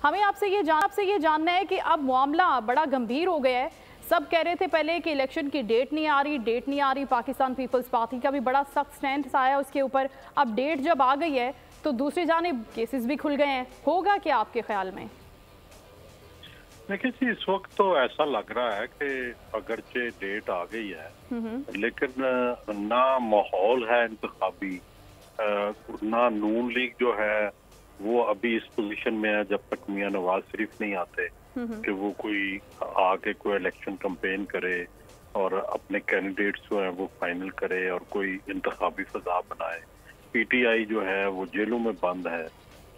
हमें आपसे ये जानना है कि अब मामला बड़ा गंभीर हो गया है। सब कह रहे थे पहले कि इलेक्शन की डेट नहीं आ रही। पाकिस्तान पीपल्स पार्टी का भी बड़ा सख्त स्टैंड आया उसके ऊपर। अब डेट जब आ गई है तो दूसरी जानिब केसेस भी खुल गए हैं। होगा क्या आपके ख्याल में? देखिए जी, इस वक्त तो ऐसा लग रहा है कि अगरचे डेट आ गई है, लेकिन ना माहौल है इंतखाबी, ना नून लीग जो है वो अभी इस पोजीशन में है जब तक मियां नवाज शरीफ नहीं आते कि वो कोई आके कोई इलेक्शन कैंपेन करे और अपने कैंडिडेट्स जो है वो फाइनल करे और कोई इंतखाबी फजा बनाए। पीटीआई जो है वो जेलों में बंद है,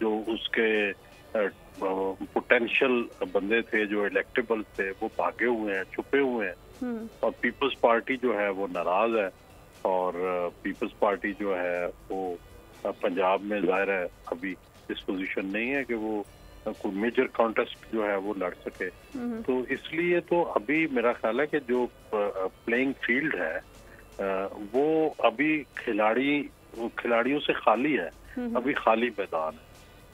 जो उसके पोटेंशियल बंदे थे जो इलेक्टेबल थे वो भागे हुए हैं, छुपे हुए हैं। और पीपल्स पार्टी जो है वो नाराज है और पीपल्स पार्टी जो है वो पंजाब में जाहिर है अभी इस पोजीशन नहीं है कि वो कोई मेजर कॉन्टेस्ट जो है वो लड़ सके। तो इसलिए तो अभी मेरा ख्याल है कि जो प्लेइंग फील्ड है वो अभी खिलाड़ियों से खाली है, अभी खाली मैदान है।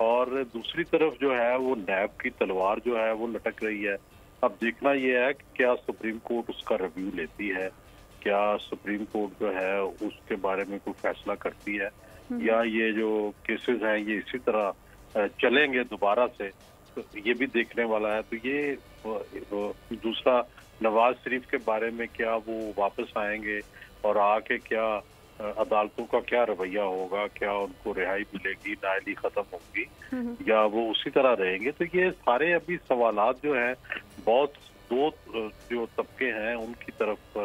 और दूसरी तरफ जो है वो नैब की तलवार जो है वो लटक रही है। अब देखना ये है कि क्या सुप्रीम कोर्ट उसका रिव्यू लेती है, क्या सुप्रीम कोर्ट जो है उसके बारे में कोई फैसला करती है, या ये जो केसेस हैं ये इसी तरह चलेंगे दोबारा से। तो ये भी देखने वाला है। तो ये दूसरा नवाज शरीफ के बारे में क्या वो वापस आएंगे और आके क्या अदालतों का क्या रवैया होगा, क्या उनको रिहाई मिलेगी, नाअहली खत्म होगी या वो उसी तरह रहेंगे। तो ये सारे अभी सवालात जो हैं बहुत दो जो तबके हैं उनकी तरफ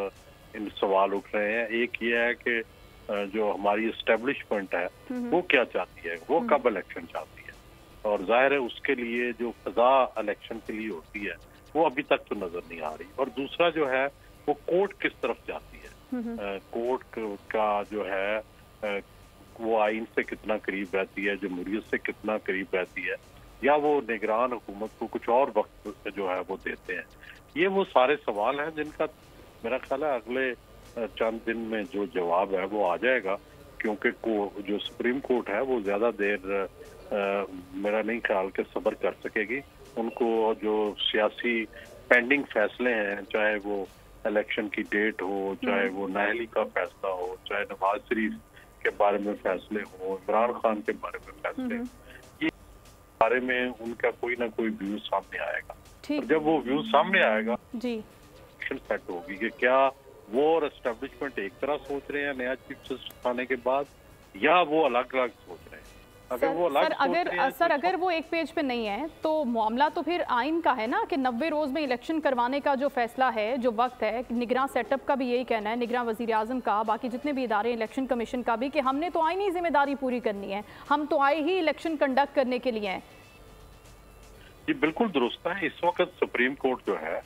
इन सवाल उठ रहे हैं। एक ये है कि जो हमारी एस्टेब्लिशमेंट है वो क्या चाहती है, वो कब इलेक्शन चाहती है, और जाहिर है उसके लिए जो फजा इलेक्शन के लिए होती है वो अभी तक तो नजर नहीं आ रही। और दूसरा जो है वो कोर्ट किस तरफ जाती है, कोर्ट का जो है वो आइन से कितना करीब रहती है, जमहूरियत से कितना करीब रहती है, या वो निगरान हुकूमत को कुछ और वक्त जो है वो देते हैं। ये वो सारे सवाल हैं जिनका मेरा ख्याल है अगले चंद दिन में जो जवाब है वो आ जाएगा, क्योंकि जो सुप्रीम कोर्ट है वो ज्यादा देर मेरा नहीं ख्याल के सब्र कर सकेगी। उनको जो सियासी पेंडिंग फैसले हैं, चाहे वो इलेक्शन की डेट हो, चाहे वो नाअहली का फैसला हो, चाहे नवाज शरीफ के बारे में फैसले हो, इमरान खान के बारे में फैसले, ये बारे में उनका कोई ना कोई व्यू सामने आएगा। और जब वो व्यू सामने आएगा जी सेट होगी कि क्या वो और एस्टेब्लिशमेंट एक तरह सोच रहे हैं नया चीफ जस्टिस आने के बाद, या वो अलग अलग सोच रहे हैं। अगर वो एक पेज पे नहीं है तो मामला तो फिर आइन का है ना, कि 90 रोज में इलेक्शन करवाने का जो फैसला है, जो वक्त है, निगरान सेटअप का भी यही कहना है, निगरान वजीर आजम का, बाकी जितने भी इदारे, इलेक्शन कमीशन का भी, कि हमने तो आइनी जिम्मेदारी पूरी करनी है, हम तो आए ही इलेक्शन कंडक्ट करने के लिए हैं। ये बिल्कुल दुरुस्त है। इस वक्त सुप्रीम कोर्ट जो है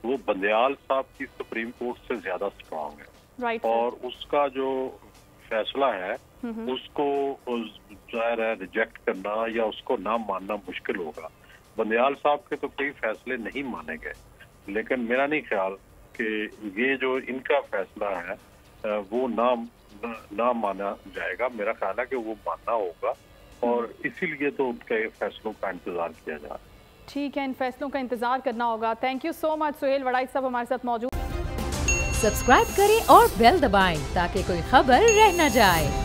वो बंदयाल साहब की सुप्रीम कोर्ट से ज्यादा स्ट्रांग है, और उसका जो फैसला है उसको जाहिर है रिजेक्ट करना या उसको ना मानना मुश्किल होगा। बंदयाल साहब के तो कई फैसले नहीं माने गए, लेकिन मेरा नहीं ख्याल कि ये जो इनका फैसला है वो ना माना जाएगा। मेरा ख्याल है कि वो मानना होगा, और इसीलिए तो उनके फैसलों का इंतजार किया जा रहा है। ठीक है, इन फैसलों का इंतजार करना होगा। Thank you so much Suhail Wadai sahab हमारे साथ मौजूद। सब्सक्राइब करें और बेल दबाएं ताकि कोई खबर रह न जाए।